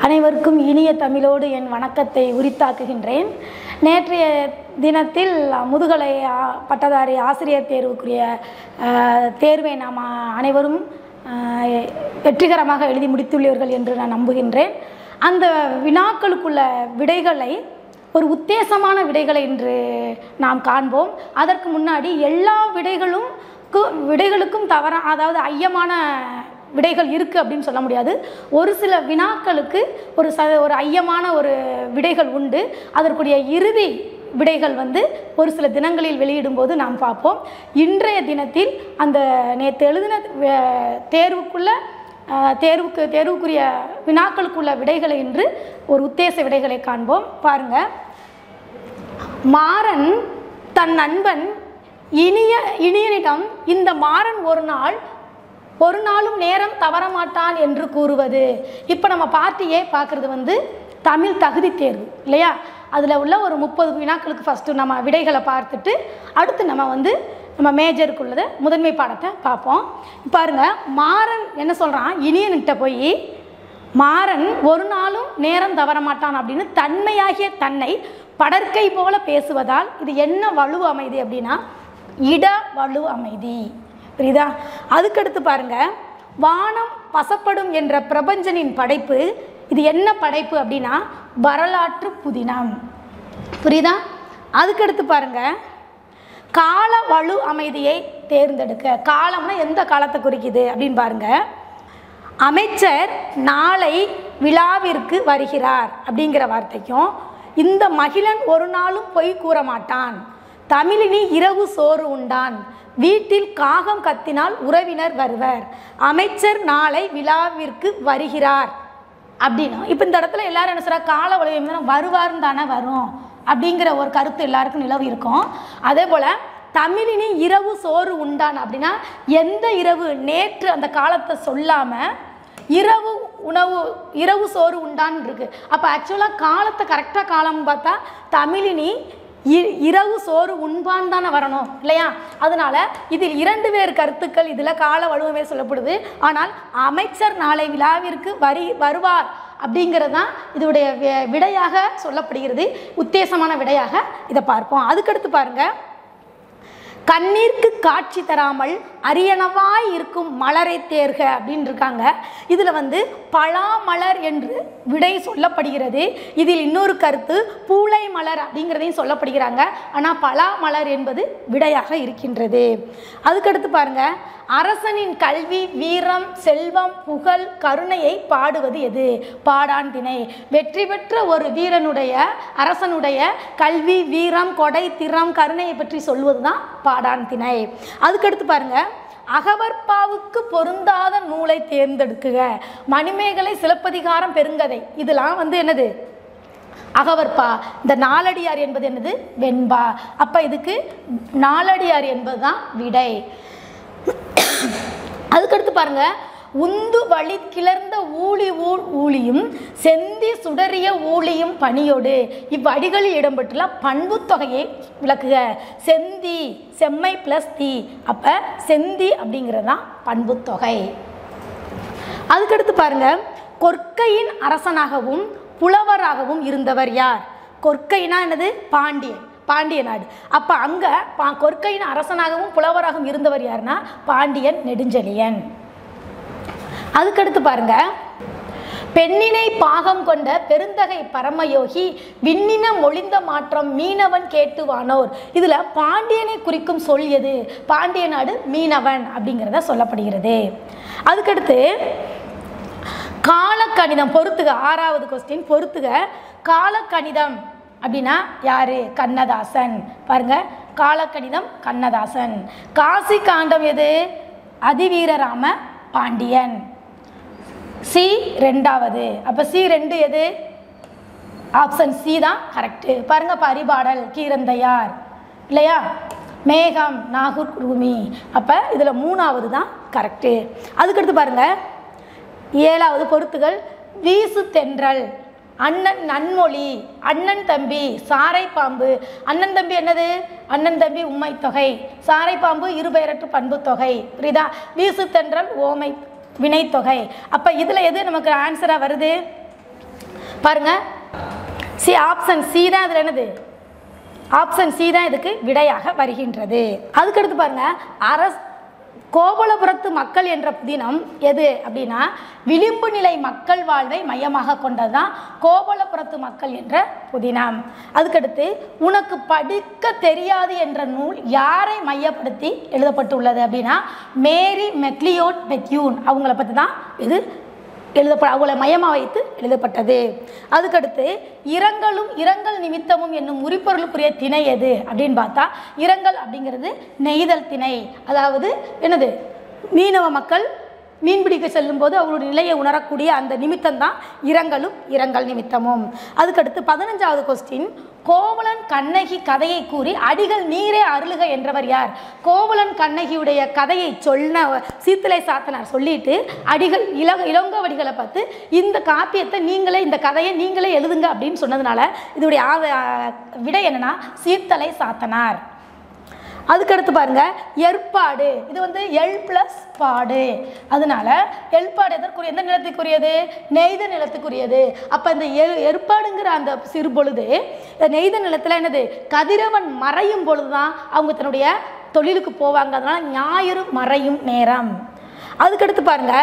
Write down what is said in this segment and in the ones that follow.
அனைவருக்கும் இனிய தமிழோடு என் வணக்கத்தை உரித்தாக்குகின்றேன். நேற்றைய தினத்தில் முதுகலை பட்டதாரி ஆசிரியர் தேர்வுக்குரிய தேர்வை நாம் அனைவரும் வெற்றிகரமாக எழுதி முடித்துள்ளீர்கள் என்று நான் நம்புகின்றேன். அந்த வினாக்களுக்குள்ள விடைகளை ஒரு உத்தேசமான விடைகளை இன்று நாம் காண்போம். அதற்கு முன்னாடி எல்லா விடைகளுக்கும் அதாவது ஐயமான விடைகள் இருக்குது அப்படின்னு சொல்ல முடியாது. ஒரு சில வினாக்களுக்கு ஒரு ஐயமான ஒரு விடைகள் உண்டு. அதற்குரிய இறுதி விடைகள் ஒரு சில தினங்களில் வெளியிடும்போது நாம் பார்ப்போம். இன்றைய தினத்தில் அந்த நேற்று எழுதின தேர்வுக்குரிய வினாக்களுக்குள்ள விடைகளை இன்று ஒரு உத்தேச விடைகளை காண்போம். பாருங்க, மாறன் தன் நண்பன் இனியனிடம் இந்த மாறன் ஒரு நாளும் நேரம் தவறமாட்டான் என்று கூறுவது. இப்போ நம்ம பார்ட்டியே பார்க்குறது தமிழ் தகுதி தேர்வு இல்லையா? அதில் உள்ள ஒரு 30 வினாக்களுக்கு ஃபஸ்ட்டு நம்ம விடைகளை பார்த்துட்டு அடுத்து நம்ம மேஜருக்குள்ளது முதன்மை பாடத்தை பார்ப்போம். பாருங்க, மாறன் என்ன சொல்கிறான், இனியன்கிட்ட போய் மாறன் ஒரு நாளும் நேரம் தவறமாட்டான் அப்படின்னு தன்மையாகிய தன்னை படற்கை போல பேசுவதால் இது என்ன வலு அமைதி அப்படின்னா இட வலு அமைதி. புரியுதா? அதுக்கடுத்து பாருங்க, வானம் பசப்படும் என்ற பிரபஞ்சனின் படைப்பு இது என்ன படைப்பு அப்படின்னா வரலாற்று புதினம். புரியுதா? அதுக்கடுத்து பாருங்க, கால வலு அமைதியை தேர்ந்தெடுக்க. காலம்னா எந்த காலத்தை குறிக்குது அப்படின்னு பாருங்க. அமைச்சர் நாளை விழாவிற்கு வருகிறார் அப்படிங்கிற வார்த்தைக்கும் இந்த மகிழன் ஒரு நாளும் பொய் கூற மாட்டான், தமிழினி இரவு சோறு உண்டான், வீட்டில் காகம் கத்தினால் உறவினர் வருவர், அமைச்சர் நாளை விழாவிற்கு வருகிறார் அப்படின்னா இப்போ இந்த இடத்துல எல்லாரும் என்ன சொல்கிறா, கால வலிமை வருவார்னு தானே வரும் அப்படிங்கிற ஒரு கருத்து எல்லாருக்கும் நிலவு இருக்கும். அதே போல் தமிழினி இரவு சோறு உண்டான் அப்படின்னா எந்த இரவு, நேற்று அந்த காலத்தை சொல்லாமல் இரவு சோறு உண்டான் இருக்கு. அப்போ ஆக்சுவலாக காலத்தை கரெக்டாக காலம்னு பார்த்தா தமிழினி இரவு சோறு உண்பான் தானே வரணும் இல்லையா? அதனால இதில் 2 வேறு கருத்துக்கள் இதில் கால வலுவமே சொல்லப்படுது. ஆனால் அமைச்சர் நாளை விழாவிற்கு வருவார் அப்படிங்கிறது தான் இதோடைய விடையாக சொல்லப்படுகிறது. உத்தேசமான விடையாக இதை பார்ப்போம். அதுக்கடுத்து பாருங்க, கண்ணீருக்கு காட்சி தராமல் அரியணவாய் இருக்கும் மலரை தேர்க அப்படின்னு இருக்காங்க. இதில் பலாமலர் என்று விடை சொல்லப்படுகிறது. இதில் இன்னொரு கருத்து பூளை மலர் அப்படிங்கிறதையும் சொல்லப்படுகிறாங்க. ஆனால் பலாமலர் என்பது விடையாக இருக்கின்றது. அதுக்கடுத்து பாருங்க, அரசனின் கல்வி வீரம் செல்வம் புகழ் கருணையை பாடுவது எது? பாடான் திணை. வெற்றி பெற்ற ஒரு வீரனுடைய அரசனுடைய கல்வி வீரம் கொடை திறம் கருணையை பற்றி சொல்வது தான் பாடான் திணை. அதுக்கடுத்து பாருங்க, அகவற்பாவுக்கு பொருந்தாத நூலை தேர்ந்தெடுக்குக. மணிமேகலை சிலப்பதிகாரம் பெருங்கதை இதெல்லாம் என்னது? அகவற்பா. இந்த நாலடியார் என்பது என்னது? வெண்பா. அப்ப இதுக்கு நாலடியார் என்பதுதான் விடை. அதுக்கடுத்து பாருங்க, உந்து வழி கிளர்ந்த ஊழியும் செந்தி சுடறிய ஊழியும் பணியோடு இவ்வடிகளில் இடம்பெற்றுள்ள பண்பு தொகையை விளக்குக. செந்தி செம்மை பிளஸ் தி, அப்ப செந்தி அப்படிங்கிறது தான் பண்பு தொகை. அதுக்கடுத்து பாருங்க, கொற்கையின் அரசனாகவும் புலவராகவும் இருந்தவர் யார்? கொற்கைனா என்னது? பாண்டிய நாடு. அப்போ அங்கே கொற்கையின் அரசனாகவும் புலவராகவும் இருந்தவர் யாருன்னா பாண்டியன் நெடுஞ்செழியன். அதுக்கடுத்து பாருங்க, பெண்ணினை பாகம் கொண்ட பெருந்தகை பரமயோகி விண்ணின மொழிந்த மாற்றம் மீனவன் கேட்டுவானோர். இதில் பாண்டியனை குறிக்கும் சொல் எது? பாண்டிய நாடு மீனவன் அப்படிங்கிறத சொல்லப்படுகிறது. அதுக்கடுத்து காலக்கணிதம் பொறுத்துக. 6வது கொஸ்டின் பொறுத்துக. காலக்கணிதம் அப்படின்னா யாரு? கண்ணதாசன். பாருங்க, காலக்கணிதம் கண்ணதாசன். காசி காண்டம் எது? அதிவீரராம பாண்டியன். சி 2வது. அப்ப சி 2 எது? ஆப்ஷன் சி தான் கரெக்ட். பாருங்க, பரிபாடல் கீரந்தையார் இல்லையா? மேகம் நாகூர் ரூமி. அப்ப இதுல 3வது தான் கரெக்ட். அதுக்கடுத்து பாருங்க, 7வது பொறுத்துகள் வீசு தென்றல், அண்ணன் நன்மொழி, அண்ணன் தம்பி, சாரை பாம்பு. அண்ணன் தம்பி என்னது? அண்ணன் தம்பி உம்மை தொகை, சாரை பாம்பு இருபெயரற்று பண்பு தொகை. புரியுதா? வீசு தென்றல் ஓமை வினைத்தொகை. அப்போ இதில் எது நமக்கு ஆன்சராக வருது? பாருங்க, ஆப்ஷன் சி தான் இதில் என்னது, ஆப்ஷன் சி தான் இதுக்கு விடையாக வருகின்றது. அதுக்கடுத்து பாருங்க, கோவலபுரத்து மக்கள் என்ற புதினம் எது அப்படின்னா விளிம்பு நிலை மக்கள் வாழ்வை மையமாக கொண்டது தான் கோவலபுரத்து மக்கள் என்ற புதினம். அதுக்கடுத்து உனக்கு படிக்க தெரியாது என்ற நூல் யாரை மையப்படுத்தி எழுதப்பட்டுள்ளது அப்படின்னா மேரி மெக்லியோட் பெத்யூன் அவங்கள பற்றி தான் இது அவங்களை மையமாக வைத்து எழுதப்பட்டது. அதுக்கடுத்து இரங்கல் நிமித்தமும் என்னும் உரிப்பொருளுக்குரிய திணை எது அப்படின்னு பார்த்தா இரங்கல் அப்படிங்கிறது நெய்தல் திணை. அதாவது என்னது, மீனவ மக்கள் மீன்பிடிக்க செல்லும்போது அவங்களுடைய நிலையை உணரக்கூடிய அந்த நிமித்தம் தான் இரங்கல் நிமித்தமும். அதுக்கடுத்து 15வது கொஸ்டின், கோவலன் கண்ணகி கதையை கூறி அடிகள் நீரே அருளுக என்றவர் யார்? கோவலன் கண்ணகியுடைய கதையை சொன்ன சீத்தலை சாத்தனார் சொல்லிட்டு அடிகள் இளங்கோவடிகளை பார்த்து இந்த காப்பியத்தை இந்த கதையை நீங்களே எழுதுங்க அப்படின்னு சொன்னதுனால இதோடைய விடை என்னன்னா சீத்தலை சாத்தனார். அதுக்கடுத்து பாருங்க, ஏற்பாடு இது வந்து எல் பிளஸ் பாடு. அதனால எல்பாடு எதற்குரிய, எந்த நிலத்துக்குரியது? நெய்த நிலத்துக்குரியது. அப்போ இந்த ஏற்பாடுங்கிற அந்த சிறு பொழுது நெய்த நிலத்தில் என்னது, கதிரவன் மறையும் பொழுது தான் அவங்க தன்னுடைய தொழிலுக்கு போவாங்க. அதனால ஞாயிறு மறையும் நேரம். அதுக்கடுத்து பாருங்க,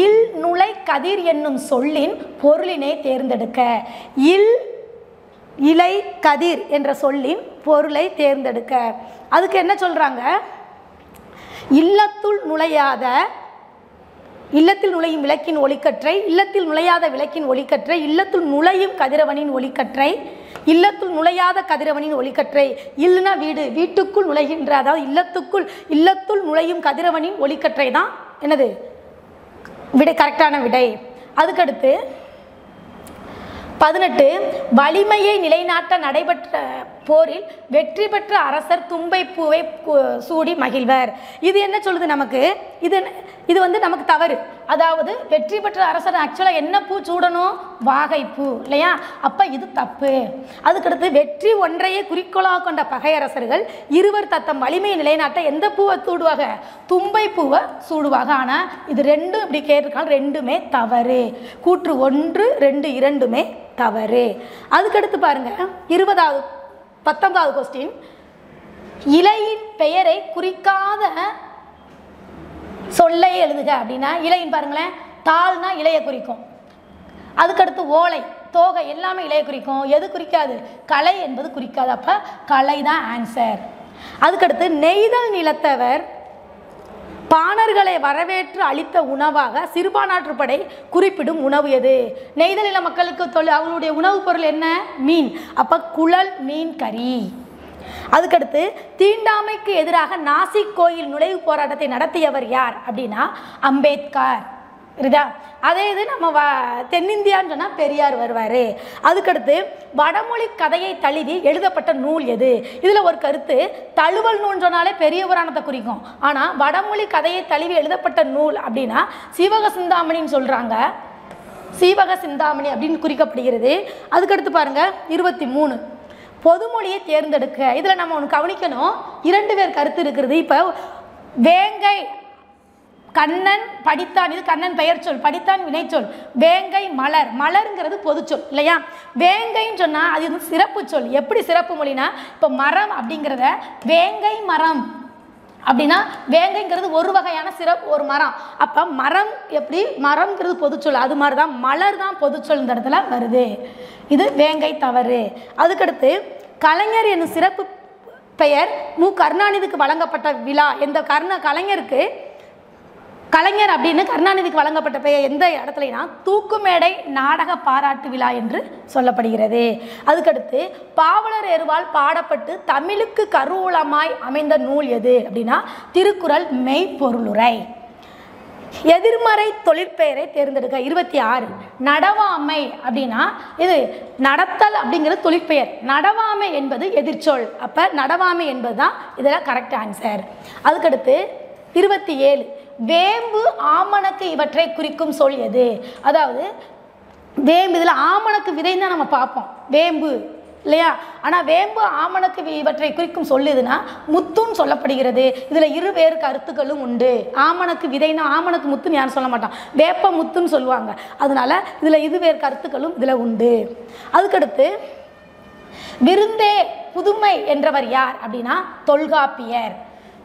இல் நுழை கதிர் என்னும் சொல்லின் பொருளினை தேர்ந்தெடுக்க. இலை கதிர் என்ற சொல்லின் பொருளை தேர்ந்தெடுக்க. அதுக்கு என்ன சொல்றாங்க, இல்லத்தில் நுழையும் விளக்கின் ஒளிக்கற்றை, இல்லத்தில் நுழையாத விளக்கின் ஒளிக்கற்றை, இல்லத்தில் நுழையும் கதிரவனின் ஒளிக்கற்றை, இல்லத்துள் நுழையாத கதிரவனின் ஒளிக்கற்றை. இல்லுனா வீடு, வீட்டுக்குள் நுழைகின்ற, அதாவது இல்லத்துள் நுழையும் கதிரவனின் ஒளிக்கற்றை தான் என்னது விடை, கரெக்டான விடை. அதுக்கடுத்து 18, வலிமையை நிலைநாட்ட நடைபெற்ற போரில் வெற்றி பெற்ற அரசர் தும்பை பூவை சூடி மகிழ்வர். இது என்ன சொல்லுது நமக்கு? இது வந்து நமக்கு தவறு. அதாவது வெற்றி பெற்ற அரசர் ஆக்சுவலாக என்ன பூ சூடணும்? வாகைப்பூ இல்லையா? அப்போ இது தப்பு. அதுக்கடுத்து வெற்றி ஒன்றையே குறிக்கோளாக கொண்ட பகையரசர்கள் இருவர் தத்தம் வலிமையை நிலைநாட்ட எந்த பூவை சூடுவாங்க? தும்பை பூவை சூடுவாங்க. ஆனால் இது ரெண்டும் இப்படி கேட்டிருக்காங்க, ரெண்டுமே தவறு. கூற்று 1, 2 இரண்டுமே தவறு. அதுக்கடுத்து பாருங்க 19வது கொஸ்டின், இலையின் பெயரை குறிக்காத சொல்லை எழுதுக அப்படின்னா இலையின் பாருங்களேன், தாள்னா இலையை குறிக்கும். அதுக்கடுத்து ஓலை, தோகை எல்லாமே இலையை குறிக்கும். எது குறிக்காது? களை என்பது குறிக்காது. அப்ப களை தான் ஆன்சர். அதுக்கடுத்து நெய்தல் நிலத்தவர் பாணர்களை வரவேற்று அளித்த உணவாக சிறுபான்றாற்றுப்படை குறிப்பிடும் உணவு எது? நெய்தல் நில மக்களுக்கு அவங்களுடைய உணவுப் பொருள் என்ன? மீன். அப்ப குழல் மீன் கறி. அதுக்கடுத்து தீண்டாமைக்கு எதிராக நாசிக் கோயில் நுழைவு போராட்டத்தை நடத்தியவர் யார் அப்படின்னா அம்பேத்கர். சரிதா? அதே இது நம்ம தென்னிந்தியான்னு சொன்னால் பெரியார் வருவார். அதுக்கடுத்து வடமொழி கதையை தழுவி எழுதப்பட்ட நூல் எது? இதில் ஒரு கருத்து, தழுவல் நூல் சொன்னாலே பெரிய புராணத்தை குறிக்கும். ஆனால் வடமொழி கதையை தழுவி எழுதப்பட்ட நூல் அப்படின்னா சீவக சிந்தாமணின்னு சொல்கிறாங்க. சீவக சிந்தாமணி அப்படின்னு குறிக்கப்படுகிறது. அதுக்கடுத்து பாருங்க 23, பொதுமொழியை தேர்ந்தெடுக்க. இதில் நம்ம ஒன்று கவனிக்கணும், 2 பேர் கருத்து இருக்கிறது. இப்போ வேங்கை கண்ணன் படித்தான், இது கண்ணன் பெயர் சொல், படித்தான் வினைச்சொல். வேங்கை மலர், மலருங்கிறது பொதுச்சொல் இல்லையா? வேங்கைன்னு சொன்னால் அது வந்து சிறப்பு சொல். எப்படி சிறப்பு மொழினா, இப்போ மரம் அப்படிங்கிறத வேங்கை மரம் அப்படின்னா வேங்கைங்கிறது ஒரு வகையான ஒரு மரம். அப்போ மரம் எப்படி, மரம்ங்கிறது பொதுச்சொல், அது மாதிரி தான் மலர் தான் பொதுச்சொல் இந்த இடத்துல வருது. இது வேங்கை தவறு. அதுக்கடுத்து கலைஞர் என்னும் சிறப்பு பெயர் மு கருணாநிதிக்கு வழங்கப்பட்ட விழா. எந்த கலைஞருக்கு கலைஞர் அப்படின்னு கருணாநிதிக்கு வழங்கப்பட்ட பெயர் எந்த இடத்துலனா தூக்குமேடை நாடக பாராட்டு விழா என்று சொல்லப்படுகிறது. அதுக்கடுத்து பாவலர் ஏறுவால் பாடப்பட்டு தமிழுக்கு கருவூலமாய் அமைந்த நூல் எது அப்படின்னா திருக்குறள் மெய்ப்பொருளுரை. எதிர்மறை தொழிற்பெயரை தேர்ந்தெடுக்க. 26, நடவாமை அப்படின்னா இது நடத்தல் அப்படிங்கிறது தொழிற்பெயர், நடவாமை என்பது எதிர்ச்சொல். அப்போ நடவாமை என்பது தான் இதில் கரெக்ட் ஆன்சர். அதுக்கடுத்து 27, வேம்பு ஆமணக்கு இவற்றை குறிக்கும் சொல் எது? அதாவது வேம்பு, இதில் ஆமணக்கு விதைன்னு தான் நம்ம பார்ப்போம். வேம்பு இல்லையா? ஆனால் வேம்பு ஆமணக்கு இவற்றை குறிக்கும் சொல்லுதுன்னா முத்துன்னு சொல்லப்படுகிறது. இதில் இரு வேறு கருத்துக்களும் உண்டு. ஆமணக்கு விதைனா ஆமணக்கு முத்துன்னு யாரும் சொல்ல மாட்டான், வேப்ப முத்துன்னு சொல்லுவாங்க. அதனால இதில் இது வேறு கருத்துக்களும் இதில் உண்டு. அதுக்கடுத்து விருந்தே புதுமை என்றவர் யார் அப்படின்னா தொல்காப்பியர்.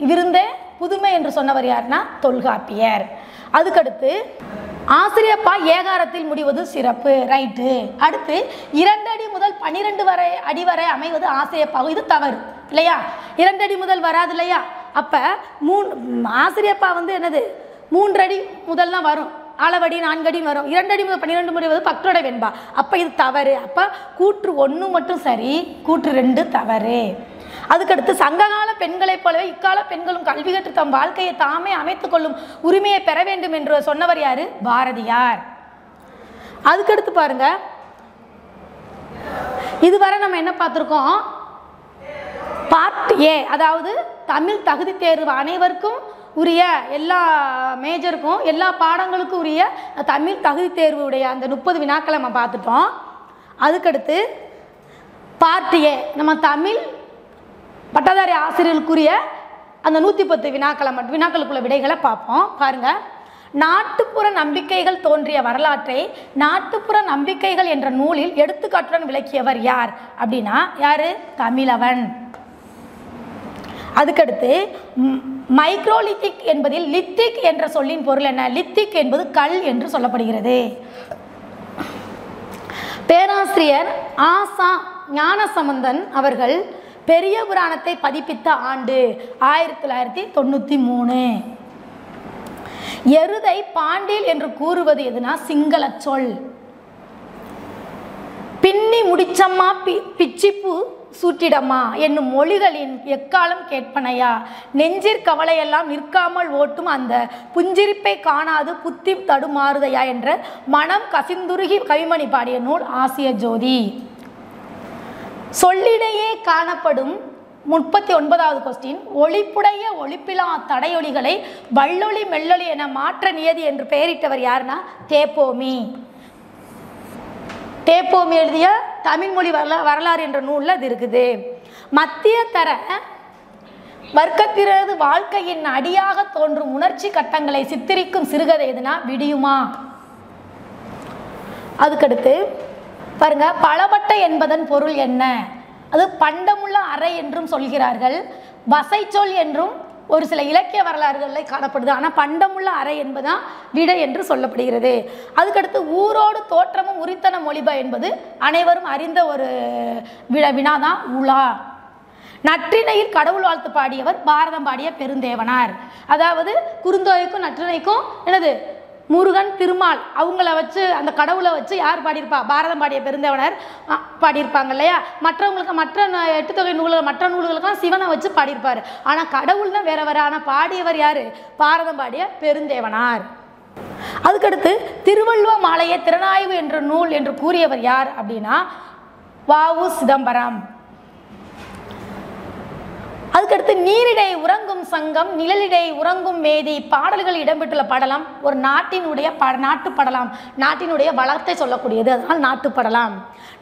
விருந்தே புதுமை என்று சொன்னவர் யார்னா தொல்காப்பியர். அதுக்கடுத்து ஆசிரியப்பா ஏகாரத்தில் முடிவது சிறப்பு, ரைட்டு. அடுத்து 2 அடி முதல் 12 அடி வரை அமைவது ஆசிரியப்பாகும், இது தவறு இல்லையா? 2 அடி முதல் வராது இல்லையா? அப்போ ஆசிரியப்பா வந்து என்னது 3 அடி முதல் தான் வரும், அளவடி 4 அடி வரும். 2 அடி முதல் 12 முடிவது பக்தோட வெண்பா. அப்போ இது தவறு. அப்போ கூற்று 1 மட்டும் சரி, கூற்று 2 தவறு. அதுக்கடுத்து சங்ககால பெண்களைப் போலவே இக்கால பெண்களும் கல்வி கற்று தம் வாழ்க்கையை தாமே அமைத்துக் கொள்ளும் உரிமையை பெற வேண்டும் என்று சொன்னவர் யாரு? பாரதியார். அதுக்கடுத்து பாருங்க, இதுவரை நம்ம என்ன பார்த்துருக்கோம்? பார்ட் ஏ, அதாவது தமிழ் தகுதி தேர்வு அனைவருக்கும் உரிய எல்லா மேஜருக்கும் எல்லா பாடங்களுக்கும் உரிய தமிழ் தகுதி தேர்வுடைய அந்த 30 வினாக்களை நம்ம பார்த்துட்டோம். அதுக்கடுத்து பார்ட் ஏ நம்ம தமிழ் பட்டதாரி ஆசிரியர்களுக்குரிய அந்த 110 வினாக்களுக்குள்ள விடைகளை பார்ப்போம். பாருங்க, நாட்டுப்புற நம்பிக்கைகள் தோன்றிய வரலாற்றை நாட்டுப்புற நம்பிக்கைகள் என்ற நூலில் எடுத்துக்காட்டுடன் விளக்கியவர் யார் அப்படின்னா யாரு? தமிழவன். அதுக்கடுத்து மைக்ரோலித்திக் என்பதில் லித்திக் என்ற சொல்லின் பொருள் என்ன? லித்திக் என்பது கல் என்று சொல்லப்படுகிறது. பேராசிரியர் ஆசா ஞானசம்பந்தன் அவர்கள் பெரிய புராணத்தை பதிப்பித்த ஆண்டு 1993. எருதை பாண்டில் என்று கூறுவது எதுனா சிங்கள சொல். பின்னி முடிச்சம்மா பிச்சிப்பு சூட்டிடம்மா என்னும் மொழிகளின் எக்காலம் கேட்பனையா, நெஞ்சிற் கவலையெல்லாம் நிற்காமல் ஓட்டும் அந்த புஞ்சிரிப்பை காணாது புத்தி தடுமாறுதையா என்ற மனம் கசிந்துருகி கவிமணி பாடிய நூல் ஆசிய ஜோதி. சொல்லிடையே காணப்படும் 39வது கொஸ்டின், ஒளிப்புடைய ஒளிப்பிலா தடையொலிகளை வள்ளொலி மெல்லொலி என மாற்ற நியதி என்று பெயரிட்டவர் யாருன்னா தேப்போமி. தேப்போமி எழுதிய தமிழ்மொழி வரலாறு என்ற நூலில் அது இருக்குது. மத்திய தர வர்க்கத்தினது வாழ்க்கையின் அடியாக தோன்றும் உணர்ச்சி கட்டங்களை சித்தரிக்கும் சிறுகதை எதுனா விடியுமா. அதுக்கடுத்து பாருங்க, பலவட்டை என்பதன் பொருள் என்ன? அது பண்டமுள்ள அறை என்றும் சொல்கிறார்கள், வசைச்சொல் என்றும் ஒரு சில இலக்கிய வரலாறுகளில் காணப்படுது. ஆனால் பண்டமுள்ள அறை என்பதுதான் விடை என்று சொல்லப்படுகிறது. அதுக்கடுத்து ஊரோடு தோற்றமும் உரித்தன மொழிப என்பது அனைவரும் அறிந்த ஒரு வினாதான் உலா. நற்றிணையில் கடவுள் வாழ்த்து பாடியவர் பாரதம் பாடிய பெருந்தேவனார். அதாவது குறுந்தொகைக்கும் நற்றிணைக்கும் என்னது முருகன் திருமால் அவங்கள வச்சு அந்த கடவுளை வச்சு யார் பாடியிருப்பா? பாரதம் பாடிய பெருந்தேவனார் பாடியிருப்பாங்க இல்லையா? மற்றவங்களுக்கு மற்ற 8 தொகை நூல்கள் மற்ற நூல்களுக்கெல்லாம் சிவனை வச்சு பாடியிருப்பார். ஆனால் கடவுள் தான் வேற வேற. ஆனால் பாடியவர் யார்? பாரதம் பாடிய பெருந்தேவனார். அதுக்கடுத்து திருவள்ளுவ மாலையை திறனாய்வு என்ற நூல் என்று கூறியவர் யார் அப்படின்னா வ.உ. சிதம்பரம். அதுக்கடுத்து நீரிடை உறங்கும் சங்கம் நிழலிடை உறங்கும் மேதி பாடல்கள் இடம்பெற்றுள்ள படலம் ஒரு நாட்டினுடைய நாட்டுப்படலாம், நாட்டினுடைய வளத்தை சொல்லக்கூடியது, அதனால் நாட்டுப்படலாம்.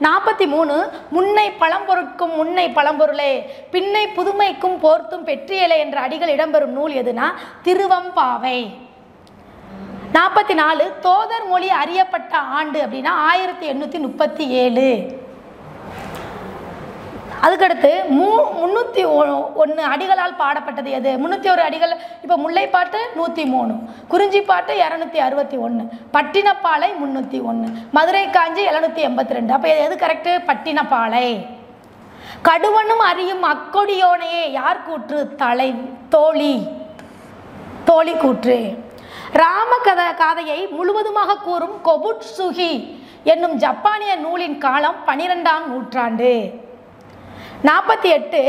43 முன்னை பழம்பொருட்கும் முன்னை பழம்பொருளே பின்னை புதுமைக்கும் போர்த்தும் பெற்றியலை என்ற அடிகள் இடம்பெறும் நூல் எதுனா திருவம்பாவை. 44 தோதர் மொழி அறியப்பட்ட ஆண்டு அப்படின்னா 1837. அதுக்கடுத்து 301 அடிகளால் பாடப்பட்டது எது? 301 அடிகள். இப்போ முல்லைப்பாட்டு 103, குறிஞ்சிப்பாட்டு 261, பட்டினப்பாலை 301, மதுரை காஞ்சி 782. அப்போ எது கரெக்டு? பட்டினப்பாலை. கடுவனும் அறியும் அக்கொடியோனையே யார் கூற்று? தலை தோழி கூற்று. ராம காதையை முழுவதுமாக கூறும் கொபுட்சுகி என்னும் ஜப்பானிய நூலின் காலம் 12ஆம் நூற்றாண்டு. 48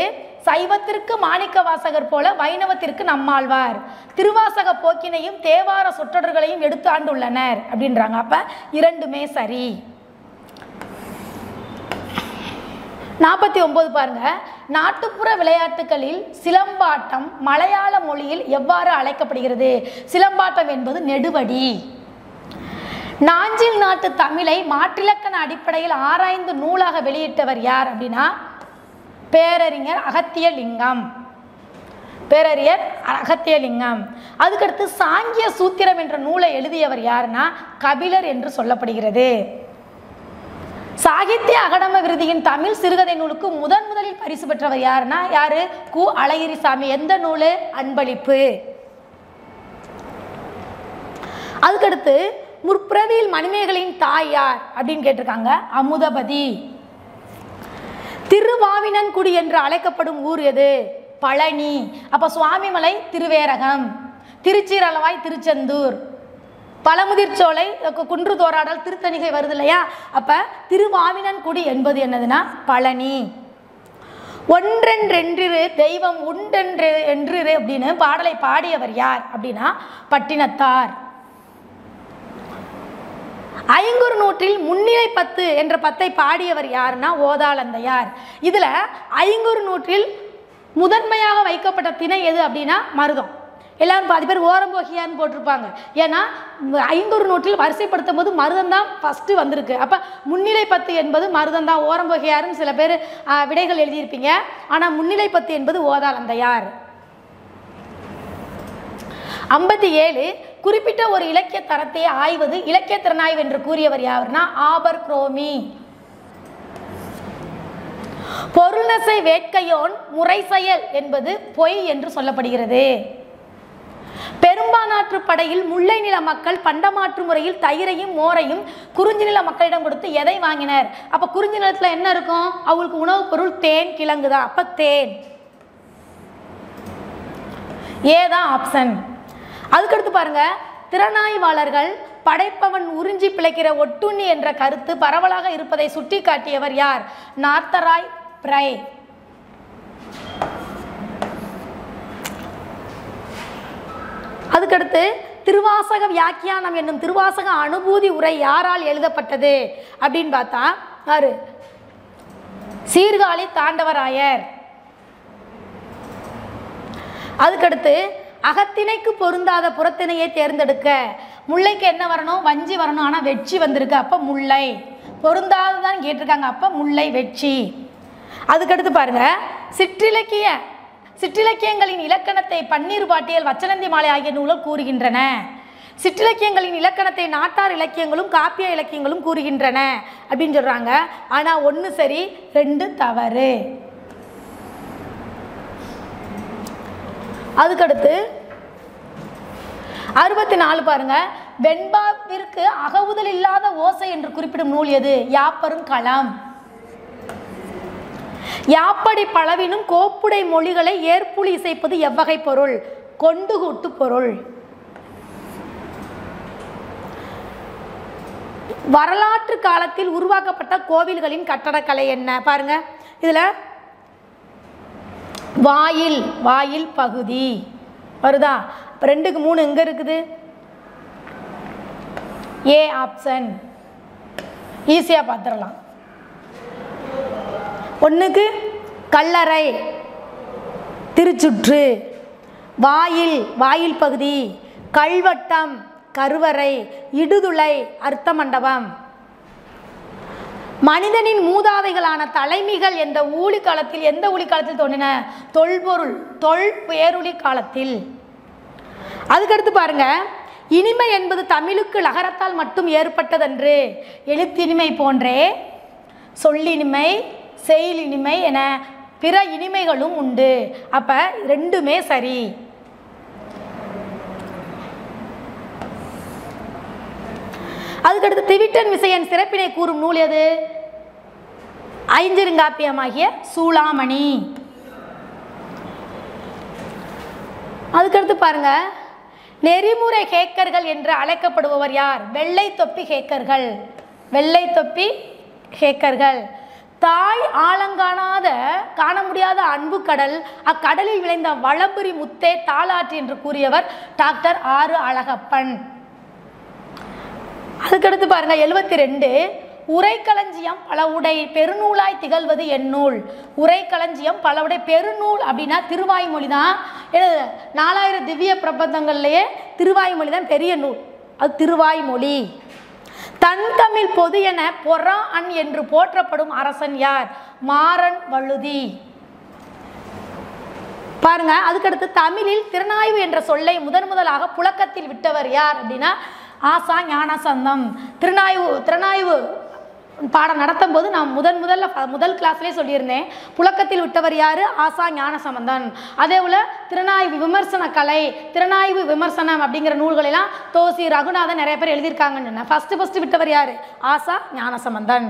சைவத்திற்கு மாணிக்க வாசகர் போல வைணவத்திற்கு நம்மாழ்வார் திருவாசக போக்கினையும் தேவார சொற்றொடர்களையும் எடுத்து ஆண்டுள்ளனர் அப்படின்றாங்க. அப்ப இரண்டுமே சரி. 49 பாருங்க, நாட்டுப்புற விளையாட்டுகளில் சிலம்பாட்டம் மலையாள மொழியில் எவ்வாறு அழைக்கப்படுகிறது? சிலம்பாட்டம் என்பது நெடுவடி. நாஞ்சில் நாட்டு தமிழை மாற்றிலக்கண அடிப்படையில் ஆராய்ந்து நூலாக வெளியிட்டவர் யார் அப்படின்னா பேரறிஞர் அகத்தியலிங்கம். பேரறிஞர் அகத்தியலிங்கம். அதுக்கடுத்து சாங்கிய சூத்திரம் என்ற நூலை எழுதியவர் யாருன்னா கபிலர் என்று சொல்லப்படுகிறது. சாகித்ய அகாடமி விருதியின் தமிழ் சிறுகதை நூலுக்கு முதலில் பரிசு பெற்றவர் யாருன்னா யாரு? கு. அழகிரிசாமி. எந்த நூல்? அன்பளிப்பு. அதுக்கடுத்து முற்பிறவியில் மணிமேகலையின் தாய் யார் அப்படின்னு கேட்டிருக்காங்க. அமுதபதி. திருவாவினன்குடி என்று அழைக்கப்படும் ஊர் எது? பழனி. அப்ப சுவாமிமலை திருவேரகம், திருச்சீரளவாய் திருச்செந்தூர், பழமுதிர்ச்சோலை குன்று தோராடல் திருத்தணிகை வருது இல்லையா? அப்ப திருவாவினன்குடி என்பது என்னதுன்னா பழனி. ஒன்றென்றென்றிரு தெய்வம் உண்டென்று என்றிரு அப்படின்னு பாடலை பாடியவர் யார் அப்படின்னா பட்டினத்தார். ஐங்குறு நூற்றில் முன்னிலை 10 என்ற 10ஐ பாடியவர் யாருன்னா ஓதாளந்தையார். இதுல ஐங்குறு நூற்றில் முதன்மையாக வைக்கப்பட்ட திணை எது அப்படின்னா மருதம். எல்லாரும் பாதி பேர் ஓரம்போகியான்னு போட்டிருப்பாங்க. ஏன்னா ஐங்குறு நூற்றில் வரிசைப்படுத்தும் போது மருதம் தான் ஃபஸ்ட்டு வந்திருக்கு. அப்போ முன்னிலை 10 என்பது மருதம் தான். ஓரம்போகியாருன்னு சில பேர் விடைகள் எழுதியிருப்பீங்க. ஆனால் முன்னிலை 10 என்பது ஓதாளந்தையார். 57 குறிப்பிட்ட ஒரு இலக்கிய தரத்தை ஆய்வது இலக்கிய திறனாய்வு என்று கூறியவர் யாருன்னா ஆபர் குரோமி. பொருள்நசை வேட்கையோன் முறை செயல் என்பது பொய் என்று சொல்லப்படுகிறது. பெரும்பானாற்று படையில் முல்லை நில மக்கள் பண்டமாற்று முறையில் தயிரையும் மோரையும் குறிஞ்சி நில மக்களிடம் கொடுத்து எதை வாங்கினர்? அப்ப குறிஞ்சி நிலத்துல என்ன இருக்கும்? அவங்களுக்கு உணவுப் பொருள் தேன், கிழங்கு தான். அப்ப தேன். ஏதான் ஆப்ஷன். அதுக்கடுத்து பாருங்க, திறனாய்வாளர்கள் படைப்பவன் உறிஞ்சி பிழைக்கிற ஒட்டுண்ணி என்ற கருத்து பரவலாக இருப்பதை சுட்டி காட்டியவர் யார்? நார்த்தராய் பிரை. அதுக்கடுத்து திருவாசக வியாக்கியானம் என்னும் திருவாசக அனுபூதி உரை யாரால் எழுதப்பட்டது அப்படின்னு பார்த்தா யாரு? சீர்காழி தாண்டவராயர். அதுக்கடுத்து அகத்திணைக்கு பொருந்தாத புறத்திணையை தேர்ந்தெடுக்க. முல்லைக்கு என்ன வரணும்? வஞ்சி வரணும். ஆனால் வெற்றி வந்திருக்கு. அப்போ முல்லை. பொருந்தாததான் கேட்டிருக்காங்க. அப்போ முல்லை வெற்றி. அதுக்கடுத்து பாருங்க, சிற்றிலக்கியங்களின் இலக்கணத்தை பன்னீர் பாட்டியல், வச்சனந்தி மாலை ஆகிய நூல்கள் கூறுகின்றன. சிற்றிலக்கியங்களின் இலக்கணத்தை நாட்டார் இலக்கியங்களும் காப்பிய இலக்கியங்களும் கூறுகின்றன அப்படின்னு சொல்றாங்க. ஆனால் 1 சரி 2 தவறு. அதுக்கடுத்து 64 பாருங்க, வெண்பாவிற்கு அகவுதல் இல்லாத ஓசை என்று குறிப்பிடும் நூல் எது? யாப்பரும் களம். யாப்படி பலவினும் கோப்புடை மொழிகளை ஏற்புலி இசைப்பது எவ்வகை பொருள்? கொண்டு கூட்டு பொருள். வரலாற்று காலத்தில் உருவாக்கப்பட்ட கோவில்களின் கட்டடக்கலை என்ன? பாருங்க, இதுல வாயில் பகுதி வருதா? 2க்கு 3 எங்க இருக்குது? A option. ஈஸியா பார்த்துடலாம். 1க்கு கல்லறை, திருச்சுற்று, வாயில் பகுதி, கல்வட்டம், கருவறை, இடுதுளை, அர்த்த மண்டபம். மனிதனின் மூதாதைகளான தலைமைகள் எந்த ஊழி காலத்தில் தோன்றின? தொல் பேருளி காலத்தில். அதுக்கடுத்து பாருங்க, இனிமை என்பது தமிழுக்கு லகரத்தால் மட்டும் ஏற்பட்டதென்று. எழுத்தினிமை போன்றே சொல்லினிமை, செயலினிமை என பிற இனிமைகளும் உண்டு. அப்ப 2மே சரி. அதுக்கடுத்து திவிட்டன் விசயன் சிறப்பினை கூறும் நூல் எது? ஐஞ்சிறுங்காப்பியமாகிய சூளாமணி. அதுக்கடுத்து பாருங்க, நெறிமுறை ஹேக்கர்கள் என்று அழைக்கப்படுபவர் யார்? வெள்ளை தொப்பி ஹேக்கர்கள். தாய் ஆழங்காணாத காண முடியாத அன்பு கடல், அக்கடலில் விளைந்த வளம்புரி முத்தே தாளாற்று என்று கூறியவர் டாக்டர் ஆறு அழகப்பன். அதுக்கடுத்து பாருங்க, 72 உரைக்களஞ்சியம் பல உடை பெருநூலாய் திகழ்வது எந்நூல். உரைக்களஞ்சியம் பல உடை பெருநூல் அப்படின்னா திருவாய்மொழி தான். 4000 திவ்ய பிரபந்தங்கள்லேயே திருவாய்மொழி தான் பெரிய நூல். அது திருவாய்மொழி. தன் தமிழ் பொது என பொறான் என்று போற்றப்படும் அரசன் யார்? மாறன் வழுதி. பாருங்க, அதுக்கடுத்து தமிழில் திறனாய்வு என்ற சொல்லை முதலாக புழக்கத்தில் விட்டவர் யார் அப்படின்னா ஆசா ஞானசம்பந்தம். திறனாய்வு பாடம் நடத்தும் போது நான் முதல் கிளாஸ்லேயே சொல்லியிருந்தேன். புழக்கத்தில் விட்டவர் யார்? ஆசா ஞானசம்பந்தன். அதே போல் திறனாய்வு விமர்சன கலை, திறனாய்வு விமர்சனம் அப்படிங்கிற நூல்களெல்லாம் தோசி ரகுநாதன் நிறைய பேர் எழுதியிருக்காங்கன்னு ஃபஸ்ட்டு விட்டவர் யார்? ஆசா ஞானசம்பந்தன்.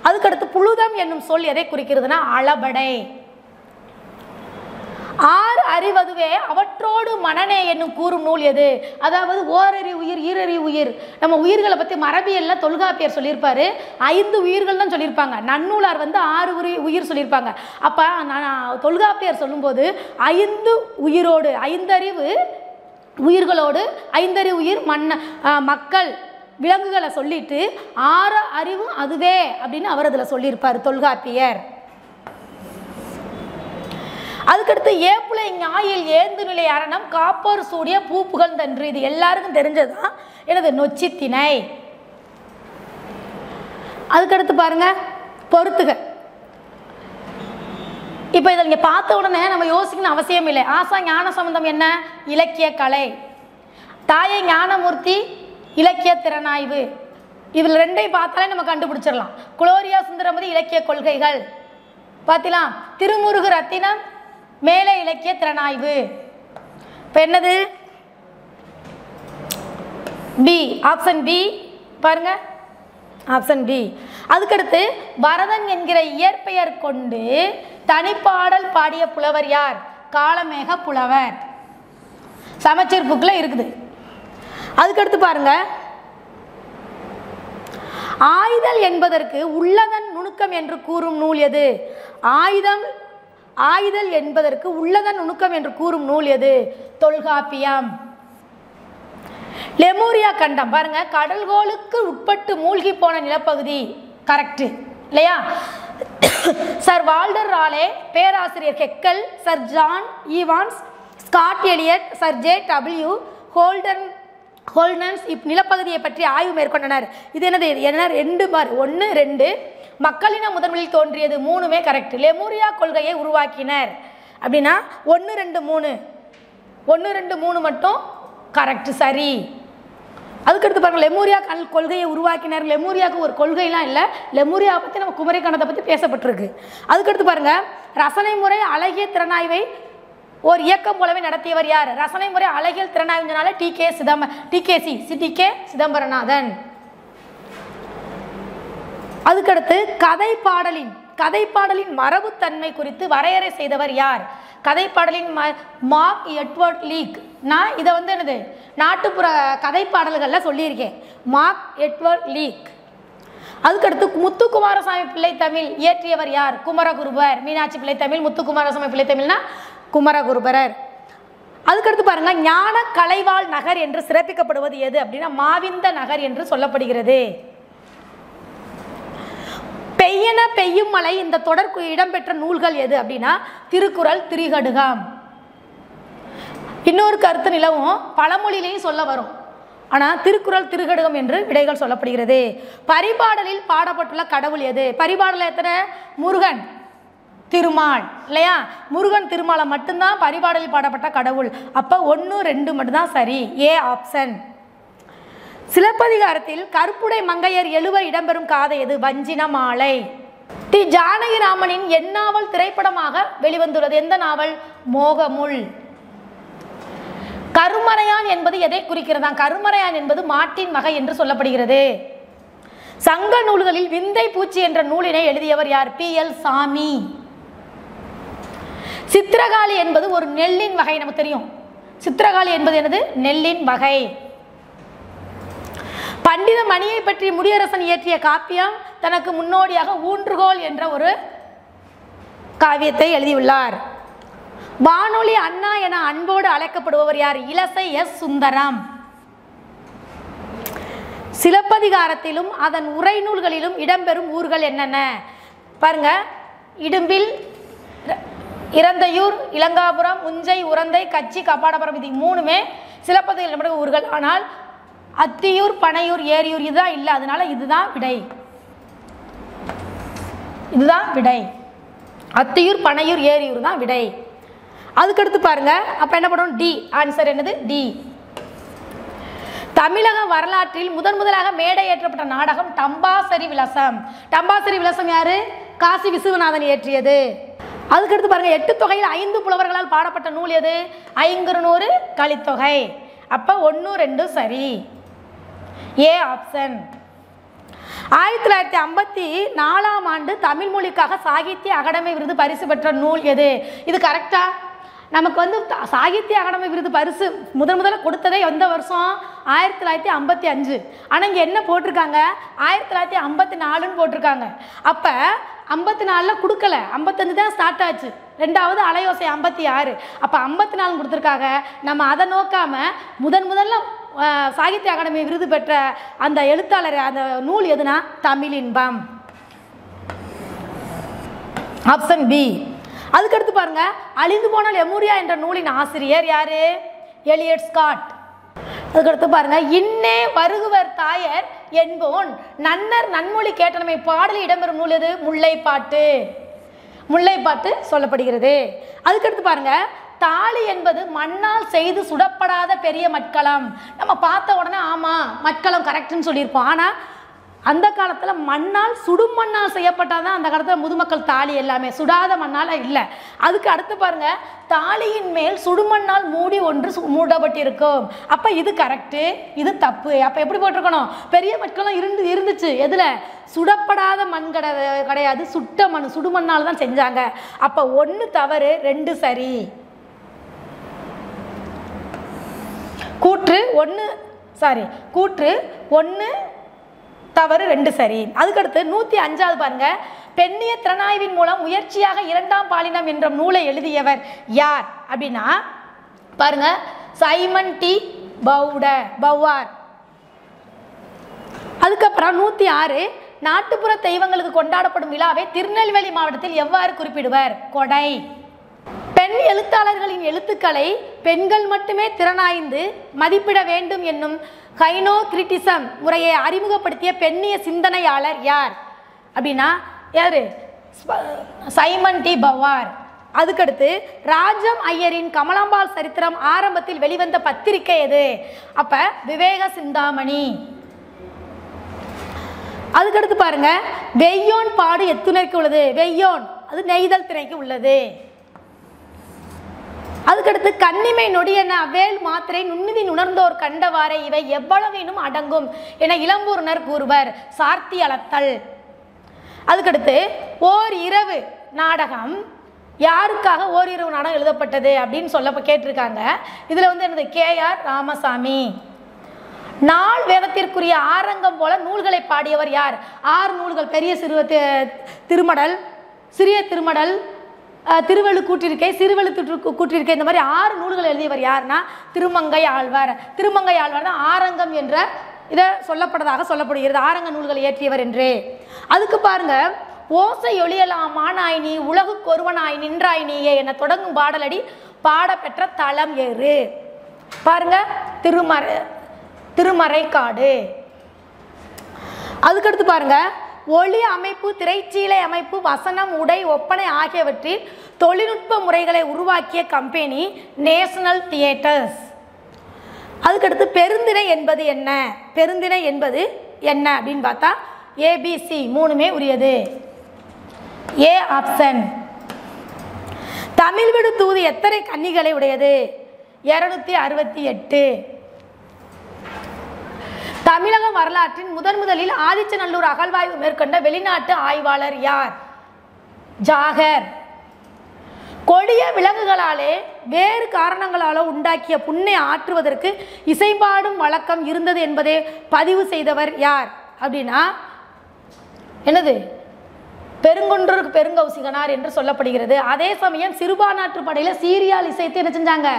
அதுக்கடுத்து புழுதம் என்னும் சொல் எதை குறிக்கிறதுனா அளபடை. ஆறு அறிவதுவே அவற்றோடு மனநே என்னும் கூறும் நூல் எது? அதாவது ஓரறி உயிர், ஈரறி உயிர். நம்ம உயிர்களை பற்றி மரபியல்ல தொல்காப்பியர் சொல்லியிருப்பாரு. 5 உயிர்கள் தான் சொல்லியிருப்பாங்க. நன்னூலார் 6 உயிர் சொல்லியிருப்பாங்க. அப்போ தொல்காப்பியர் சொல்லும்போது 5 உயிரோடு, 5 அறிவு உயிர்களோடு 5 அறிவு உயிர் மக்கள் விலங்குகளை சொல்லிட்டு 6 அறிவு அதுவே அப்படின்னு அவர் அதில் சொல்லியிருப்பார் தொல்காப்பியர். அதுக்கடுத்து ஏப்புலை ஞாயில் ஏந்து நிலை அரணம் காப்போர் சூடிய பூப்புகள் தன்று. இது எல்லாருக்கும் தெரிஞ்சதுதான். எனது நொச்சித்திணை. அதுக்கடுத்து பாருங்க பொறுத்துக. இப்போ இதை நீங்கள் பார்த்த உடனே நம்ம யோசிக்கணும் அவசியம் இல்லை. ஆசா ஞானசம்பந்தம் என்ன? இலக்கிய கலை. தாயை ஞானமூர்த்தி இலக்கிய திறனாய்வு. இதில் 2ஐயும் பார்த்தாலே நம்ம கண்டுபிடிச்சிடலாம். குளோரியா சுந்தரமதி இலக்கிய கொள்கைகள் பார்த்தலாம். திருமுருகு ரத்தினம் மேலே இலக்கிய திறனாய்வு. இப்போ என்னது? பி, ஆப்ஷன் பி பாருங்க, ஆப்ஷன் பி. அதுக்கடுத்து பரதன் என்கிற இயற்பெயர் கொண்டு தனிப்பாடல் பாடிய புலவர் யார்? காளமேக புலவர். சமச்சீர் புக்கில் இருக்குது. அதுக்கடுத்து பாருங்க, ஆய்தல் என்பதற்கு உள்ளதன் நுணுக்கம் என்று கூறும் நூல் எது? ஆய்தல் என்பதற்கு உள்ளதன் நுணுக்கம் என்று கூறும் நூல் எது? தொல்காப்பியம். லெமூரியா கண்டம் பாருங்க, கடல்கோளுக்கு உட்பட்டு மூழ்கி போன நிலப்பகுதி. கரெக்ட் இல்லையா? சர் வால்டர் ராலே, பேராசிரியர் Haeckel, Sir John Evans, Scott Elliot, Sir J W Holdens நிலப்பகுதியை பற்றி ஆய்வு மேற்கொண்டனர். இது என்னது? என்ன 2 பார் 1 2 மக்களின முதன்மையில் தோன்றியது 3மே கரெக்ட். லெமூரியா கொள்கையை உருவாக்கினர் அப்படின்னா 1 2 3 1 2 3 மட்டும் கரெக்ட், சரி. அதுக்கடுத்து பாருங்கள், லெமூரியா கொள்கையை உருவாக்கினர். லெமூரியாவுக்கு ஒரு கொள்கைலாம் இல்லை. லெமூரியாவை பற்றி நம்ம குமரி கண்டத்தை பற்றி பேசப்பட்டிருக்கு. அதுக்கடுத்து பாருங்கள், ரசனை முறை அழகிய திறனாய்வை ஒரு இயக்கம் போலவே நடத்தியவர் யார்? ரசனை முறை அழகியல் திறனாய்வுனால டிகே சிதம்பரநாதன். அதுக்கடுத்து கதைப்பாடலின் மரபுத்தன்மை குறித்து வரையறை செய்தவர் யார்? கதைப்பாடலின் மார்க் எட்வர்ட் லீக். நான் இதை என்னது நாட்டுப்புற கதைப்பாடல்களில் சொல்லியிருக்கேன். Mark Edward Leek. அதுக்கடுத்து முத்துக்குமாரசாமி பிள்ளை தமிழ் இயற்றியவர் யார்? குமரகுருபர். மீனாட்சி பிள்ளை தமிழ், முத்துக்குமாரசாமி பிள்ளை தமிழ்னா குமரகுருபரர். அதுக்கடுத்து பாருங்க, ஞான கலைவாழ் நகர் என்று சிறப்பிக்கப்படுவது எது அப்படின்னா மாவிந்த நகர் என்று சொல்லப்படுகிறது. பெய்யன பெய்யும் மலை இந்த தொடர் இடம்பெற்ற நூல்கள் எது அப்படின்னா திருக்குறள், திரிகடுகம். இன்னொரு கருத்து நிலவும் பழமொழியிலையும் சொல்ல வரும். ஆனால் திருக்குறள், திருகடுகம் என்று விடைகள் சொல்லப்படுகிறது. பரிபாடலில் பாடப்பட்டுள்ள கடவுள் எது? பரிபாடல் எத்தனை? முருகன், திருமால் இல்லையா? முருகன் திருமாலை மட்டும்தான் பரிபாடலில் பாடப்பட்ட கடவுள். அப்போ 1 2 மட்டும்தான் சரி, ஏ ஆப்ஷன். சிலப்பதிகாரத்தில் கருப்புடை மங்கையர் 7 இடம்பெறும் காதை எது? வஞ்சின மாலை. தி ஜானகிராமனின் எந்நாவல் திரைப்படமாக வெளிவந்துள்ளது? எந்த நாவல்? மோகமுள். கருமறையான் என்பது எதை குறிக்கிறதா? கருமறையான் என்பது மாட்டின் மகை என்று சொல்லப்படுகிறது. சங்க நூல்களில் விந்தை பூச்சி என்ற நூலினை எழுதியவர் யார்? PL சாமி. சித்திரகாளி என்பது ஒரு நெல்லின் வகை, நமக்கு தெரியும். சித்திரகாளி என்பது என்னது? நெல்லின் வகை. பண்டித மணியை பற்றி முடியரசன் இயற்றிய காப்பியம் தனக்கு முன்னோடியாக ஊன்றுகோல் என்ற ஒரு காவியத்தை எழுதியுள்ளார். வானொலி அண்ணா என அன்போடு அழைக்கப்படுபவர் யார்? இலசை எஸ் சுந்தரம். சிலப்பதிகாரத்திலும் அதன் உரை நூல்களிலும் இடம்பெறும் ஊர்கள் என்னென்ன பாருங்க. இடும்பில், இறந்தையூர், இளங்காபுரம், உஞ்சை, உரந்தை, கச்சி, கப்பாடபுரம். இது 3மே சிலப்பதிகார ஊர்கள். ஆனால் அத்தியூர் பனையூர் ஏரியூர் இதுதான் இல்லை, அதனால இதுதான் விடை. இதுதான் விடை. அத்தியூர் பனையூர் ஏரியூர் தான் விடை. அதுக்கடுத்து பாருங்க, அப்ப என்ன பண்ணுவோம்? டி. ஆன்சர் என்னது? டி. தமிழக வரலாற்றில் முதலாக மேடை ஏற்றப்பட்ட நாடகம் டம்பாசரி விலாசம். டம்பாசரி விலாசம் யாரு? காசி விசுவநாதன் இயற்றியது. அதுக்கடுத்து பாருங்க, 8 தொகையில் 5 புலவர்களால் பாடப்பட்ட நூல் எது? ஐங்குறுநூறு கலித்தொகை. அப்ப 1 2 சரி. A option. 1954ஆம் ஆண்டு தமிழ் மொழிக்காக சாகித்ய அகாடமி விருது பரிசு பெற்ற நூல் எது? இது கரெக்டா? நமக்கு வந்து சாகித்ய அகாடமி விருது பரிசு முதல்ல கொடுத்ததே எந்த வருஷம்? 1955. ஆனால் இங்கே என்ன போட்டிருக்காங்க? 1954ன்னு போட்டிருக்காங்க. அப்போ 54 கொடுக்கல, 55 தான் ஸ்டார்ட் ஆச்சு. ரெண்டாவது அலையோசை 56. அப்போ 54 கொடுத்துருக்காங்க. நம்ம அதை நோக்காம முதல்ல சாகித்ய அகாடமி விருது பெற்ற அந்த எழுத்தாளர், அந்த நூல் எதுனா தமிழின்பம். Option B. அதுக்கடுத்து பாருங்க, அழிந்து போன லெமூரியா என்ற நூலின் ஆசிரியர் யாரு? Elliot Scott. அதுக்கடுத்து பாருங்க, இன்னே வருகுவர் தாயர் என்போன் நன்னர் நன்மொழி கேட்டனமை பாடலில் இடம்பெறும் நூல் எது? முல்லைப்பாட்டு. முல்லைப்பாட்டு சொல்லப்படுகிறது. அதுக்கடுத்து பாருங்க, தாலி என்பது மண்ணால் செய்து சுடப்படாத பெரிய மட்கலம். நம்ம பார்த்த உடனே ஆமா மட்கலம் கரெக்ட்னு சொல்லியிருப்போம். ஆனால் அந்த காலத்தில் மண்ணால் சுடும் மண்ணால் செய்யப்பட்டாதான் அந்த காலத்தில் முதுமக்கள் தாலி எல்லாமே, சுடாத மண்ணால் இல்லை. அதுக்கு அடுத்து பாருங்க, தாலியின் மேல் சுடுமண்ணால் மூடி ஒன்று மூடப்பட்டிருக்கும். அப்போ இது கரெக்டு, இது தப்பு. அப்போ எப்படி போட்டிருக்கணும்? பெரிய மட்கலம் இருந்துச்சு. எதில்? சுடப்படாத மண் கிடையாது, சுட்ட மண், சுடுமண்ணால் தான் செஞ்சாங்க. அப்போ 1 தவறு 2 சரி. கூற்று 1 தவறு 2 சரி. அதுக்கடுத்து 105வது பாருங்க, பெண்ணிய திறனாய்வின் மூலம் முயற்சியாக 2ஆம் பாலினம் என்ற நூலை எழுதியவர் யார் அப்படின்னா பாருங்க, சைமன் டி பவுவார். அதுக்கப்புறம் 106, நாட்டுப்புற தெய்வங்களுக்கு கொண்டாடப்படும் விழாவை திருநெல்வேலி மாவட்டத்தில் எவ்வாறு குறிப்பிடுவர்? கொடை. பெண் எழுத்தாளர்களின் எழுத்துக்களை பெண்கள் மட்டுமே திறனாய்ந்து மதிப்பிட வேண்டும் என்னும் கைனோகிரிட்டிசம் முறையை அறிமுகப்படுத்திய பெண்ணிய சிந்தனையாளர் யார் அப்படின்னா யாரு? Simone de Beauvoir. அதுக்கடுத்து ராஜம் ஐயரின் கமலாம்பாள் சரித்திரம் ஆரம்பத்தில் வெளிவந்த பத்திரிகை எது? அப்ப விவேக சிந்தாமணி. அதுக்கடுத்து பாருங்க, வெய்யோன் பாடு எத்துணைக்கு உள்ளது? வெய்யோன் அது நெய்தல் திணைக்கு உள்ளது. அதுக்கடுத்து கண்ணிமை நொடி என அவ்வேல் மாத்திரை நுண்ணிதி உணர்ந்தோர் கண்டவாறே இவை எவ்வளவினும் அடங்கும் என இளம்பூர்ணர் கூறுவர். சார்த்தி அளத்தல். அதுக்கடுத்து ஓர் இரவு நாடகம் யாருக்காக ஓர் இரவு நாடகம் எழுதப்பட்டது அப்படின்னு சொல்ல கேட்டிருக்காங்க. இதில் வந்து என்னது? KR ராமசாமி. நாள் வேதத்திற்குரிய ஆரங்கம் போல நூல்களை பாடியவர் யார்? 6 நூல்கள், பெரிய திருமடல், சிறிய திருமடல், திருவள்ளு கூற்றிருக்கை, சிறுவள்ளு கூற்றிருக்கை, இந்த மாதிரி 6 நூல்கள் எழுதியவர் யாருன்னா திருமங்கை ஆழ்வார். திருமங்கை ஆழ்வார் தான் ஆரங்கம் என்ற இதை சொல்லப்பட்டதாக சொல்லப்படுகிறது, ஆரங்க நூல்கள் இயற்றியவர் என்று. அதுக்கு பாருங்க, ஓசை ஒளியலாம் மானாயினி உலகு கொருவனாய் நின்றாயினியே என தொடங்கும் பாடலடி பாடப்பெற்ற தலம் ஏறு. பாருங்க, திருமறைக்காடு. அதுக்கடுத்து பாருங்க, ஒளி அமைப்பு, திரைச்சீலை அமைப்பு, வசனம், உடை, ஒப்பனை ஆகியவற்றில் தொழில்நுட்ப முறைகளை உருவாக்கிய கம்பெனி நேஷனல் தியேட்டர்ஸ். அதுக்கடுத்து பெருந்திணை என்பது என்ன? பெருந்திணை என்பது என்ன அப்படின்னு பார்த்தா ABC 3மே உரியது. A option. தமிழ் விடு தூது எத்தனை கன்னிகளை உடையது? 268. தமிழக வரலாற்றின் முதலில் ஆதிச்சநல்லூர் அகழ்வாய்வு மேற்கொண்ட வெளிநாட்டு ஆய்வாளர் யார்? ஜாகர். கொடிய விலங்குகளாலே வேறு காரணங்களாலோ உண்டாக்கிய புண்ணை ஆற்றுவதற்கு இசைப்பாடும் வழக்கம் இருந்தது என்பதை பதிவு செய்தவர் யார் அப்படின்னா என்னது? பெருங்கொன்றூர் பெருங்கௌசிகனார் என்று சொல்லப்படுகிறது. அதே சமயம் சிறுபான்நாட்டு படையில் சீரியால் இசைத்து என்ன செஞ்சாங்க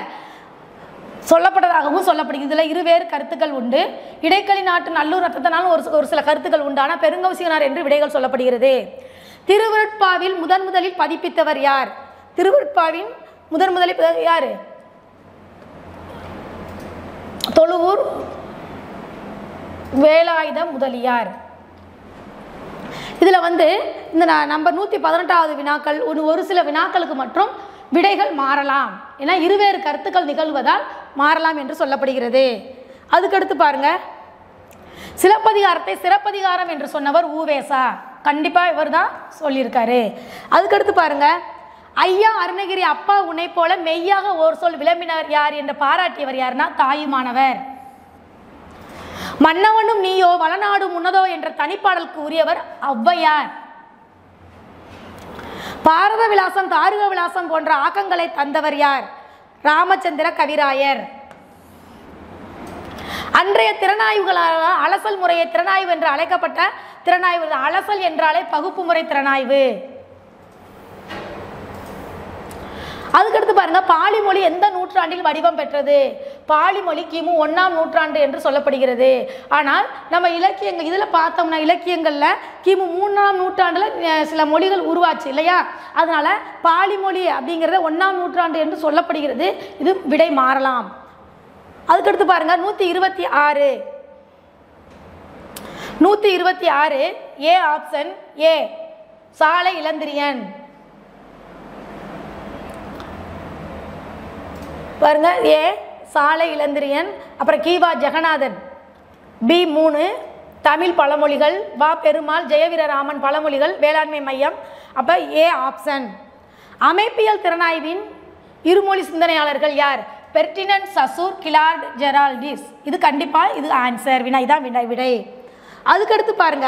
சொல்லப்பட்டதாகவும் சொல்லப்படுகிறது. இதில் இருவேறு கருத்துக்கள் உண்டு. இடைக்களி நாட்டு நல்லூர் ரத்தத்தினாலும் ஒரு சில கருத்துக்கள் உண்டு. ஆனால் பெருங்கௌசிகனார் என்று விடைகள் சொல்லப்படுகிறது. திருவருட்பாவில் முதலில் பதிப்பித்தவர் யார்? திருவருட்பாவின் முதலில் யார்? தொழுவூர் வேலாயுத முதலியார். இதில் வந்து இந்த நம்பர் 118வது வினாக்கள் ஒரு சில வினாக்களுக்கு மற்றும் விடைகள் மாறலாம். ஏன்னா இருவேறு கருத்துக்கள் நிகழ்வதால் மாறலாம் என்று சொல்லப்படுகிறது. அதுக்கடுத்து பாருங்க, சிலப்பதிகாரத்தை சிறப்பதிகாரம் என்று சொன்னவர் ஊவேசா. கண்டிப்பாக இவர் தான் சொல்லியிருக்காரு. அதுக்கடுத்து பாருங்க, ஐயா அருணகிரி அப்பா உன்னை போல மெய்யாக ஓர் சொல் விளம்பினர் யார் என்று பாராட்டியவர் யாருன்னா தாயுமானவர். மன்னவனும் நீயோ வளநாடு முன்னதோ என்ற தனிப்பாடலுக்கு உரியவர் ஔவையார். பாரத விலாசம் தாருக விலாசம் போன்ற ஆக்கங்களை தந்தவர் யார்? ராமச்சந்திர கவிராயர். அன்றைய திறனாய்வுகளால் அலசல் முறையை திறனாய்வு என்று அழைக்கப்பட்ட திறனாய்வு. அலசல் என்றாலே பகுப்பு முறை திறனாய்வு. அதுக்கடுத்து பாருங்க, பாலி மொழி எந்த நூற்றாண்டில் வடிவம் பெற்றது? பாலி மொழி கிமு 1ஆம் நூற்றாண்டு என்று சொல்லப்படுகிறது. ஆனால் நம்ம இலக்கியங்கள் இதில் பார்த்தோம்னா இலக்கியங்களில் கிமு 3ஆம் நூற்றாண்டில் சில மொழிகள் உருவாச்சு இல்லையா? அதனால பாலி மொழி அப்படிங்கிறத 1ஆம் நூற்றாண்டு என்று சொல்லப்படுகிறது. இது விடை மாறலாம். அதுக்கடுத்து பாருங்க, 126 ஏ ஆப்ஷன் ஏ சாலை இளந்திரியன். பாருங்க, ஏ சாலை இளந்திரியன். அப்புறம் கீவா ஜெகநாதன். பி 3 தமிழ் பழமொழிகள். வா பெருமாள் ஜெயவீரராமன் பழமொழிகள் வேளாண்மை மையம். அப்போ ஏ ஆப்ஷன். அமைப்பியல் திறனாய்வின் இருமொழி சிந்தனையாளர்கள் யார்? பெர்டினன்ட் சசூர் கிலார்ட் ஜெரால்டிஸ். இது கண்டிப்பாக இது ஆன்சர். வினா இதான் விடை. அதுக்கடுத்து பாருங்க,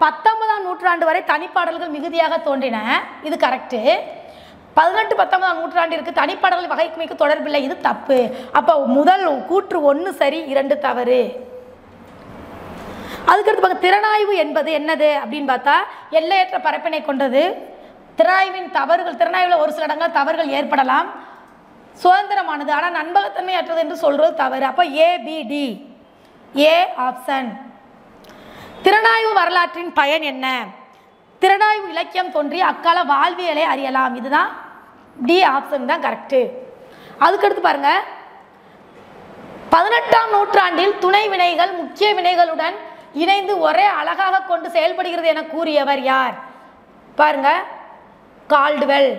19ஆம் நூற்றாண்டு வரை தனிப்பாடல்கள் மிகுதியாக தோன்றின. இது கரெக்டு. 18-19ஆம் நூற்றாண்டிற்கு தனிப்பாடல்கள் வகைமைக்கு தொடர்பில்லை. இது தப்பு. அப்போ முதல் கூற்று 1 சரி, 2 தவறு. அதுக்கடுத்து பார்க்க, திறனாய்வு என்பது என்னது அப்படின்னு பார்த்தா எல்லையற்ற பரப்பினை கொண்டது. திறனாய்வின் தவறுகள், திறனாய்வில் ஒரு சில இடங்கள் தவறுகள் ஏற்படலாம். சுதந்திரமானது ஆனால் நண்பகத்தன்மையற்றது என்று சொல்றது தவறு. அப்போ ஏபிடி ஏ ஆப்ஷன். திறனாய்வு வரலாற்றின் பயன் என்ன? திறனாய்வு இலக்கியம் தோன்றி அக்கால வாழ்வியலை அறியலாம். இதுதான் டி ஆப்ஷன் தான் கரெக்டு. அதுக்கடுத்து பாருங்க, 18ஆம் நூற்றாண்டில் துணை வினைகள் முக்கிய வினைகளுடன் இணைந்து ஒரே அழகாக கொண்டு செயல்படுகிறது என கூறியவர் யார்? பாருங்க, கால்டுவெல்.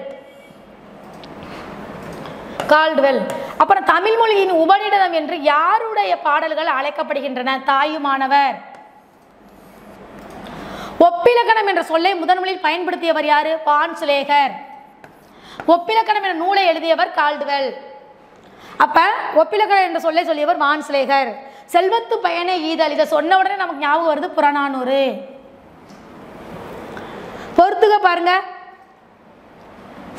அப்புறம் தமிழ் மொழியின் உபநிடதம் என்று யாருடைய பாடல்கள் அழைக்கப்படுகின்றன? தாயுமானவர். ஒப்பிலக்கணம் என்ற சொல்லை முதன்முறையில் பயன்படுத்தியவர் யாரு? வான்ஸ்லேகர். ஒப்பிலக்கணம் என்ற நூலை எழுதியவர் கால்டுவெல். அப்ப ஒப்பிலக்கணம் என்ற சொல்லை சொல்லியவர் வான்ஸ்லேகர். செல்வத்து பயனை ஈதல், இதை சொன்ன உடனே நமக்கு ஞாபகம் வருது புறநானூறு. பொறுத்துக பாருங்க,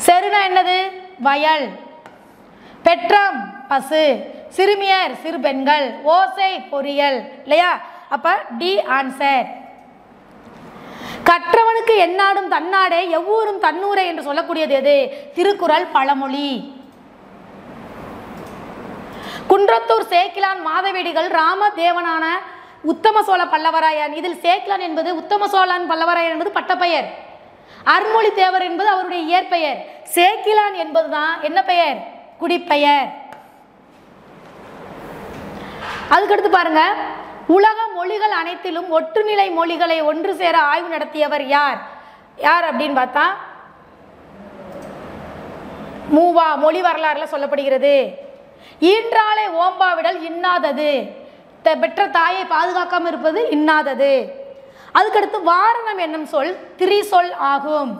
செருனா என்னது? வயல். பெற்றம் பசு. சிறுமியர் சிறு பெண்கள். ஓசை பொறியல் இல்லையா? அப்ப டி ஆன்சர். கற்றவனுக்கு எந்நாடும் தன்னாடே எவ்வூரும் தன்னூரே என்று சொல்லக்கூடியது எது? திருக்குறள் பழமொழி. குன்றத்தூர் சேக்கிலான் மாதவேடிகள் ராமதேவனான உத்தம சோழ பல்லவராயன். இதில் சேக்கிலான் என்பது உத்தம சோழன் பல்லவராயன் என்பது பட்டப்பெயர். அருண்மொழி தேவர் என்பது அவருடைய இயற்பெயர். சேக்கிலான் என்பதுதான் என்ன பெயர்? குடிப்பெயர். அதுக்கடுத்து பாருங்க, உலக மொழிகள் அனைத்திலும் ஒட்டுநிலை மொழிகளை ஒன்று சேர ஆய்வு நடத்தியவர் யார்? அப்படின்னு பார்த்தா மூவா மொழி வரலாறுல சொல்லப்படுகிறது. ஈன்றாலே ஓம்பாவிடல் இன்னாதது. பெற்ற தாயை பாதுகாக்காமல் இருப்பது இன்னாதது. அதுக்கடுத்து வாரணம் என்னும் சொல் திரிசொல் ஆகும்.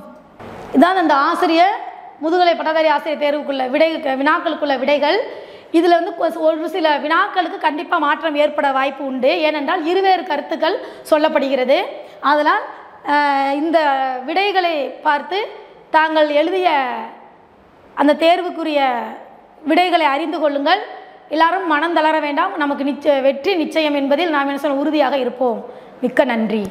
இதான் அந்த ஆசிரியர் முதுகலை பட்டதாரி ஆசிரியர் தேர்வுக்குள்ள வினாக்களுக்குள்ள விடைகள். இதில் வந்து ஒரு சில வினாக்களுக்கு கண்டிப்பாக மாற்றம் ஏற்பட வாய்ப்பு உண்டு. ஏனென்றால் இருவேறு கருத்துக்கள் சொல்லப்படுகிறது. அதனால் இந்த விடைகளை பார்த்து தாங்கள் எழுதிய அந்த தேர்வுக்குரிய விடைகளை அறிந்து கொள்ளுங்கள். எல்லாரும் மனம் தளர வேண்டாம். நமக்கு வெற்றி நிச்சயம் என்பதில் நாம் என்ன சொல்ல உறுதியாக இருப்போம். மிக்க நன்றி.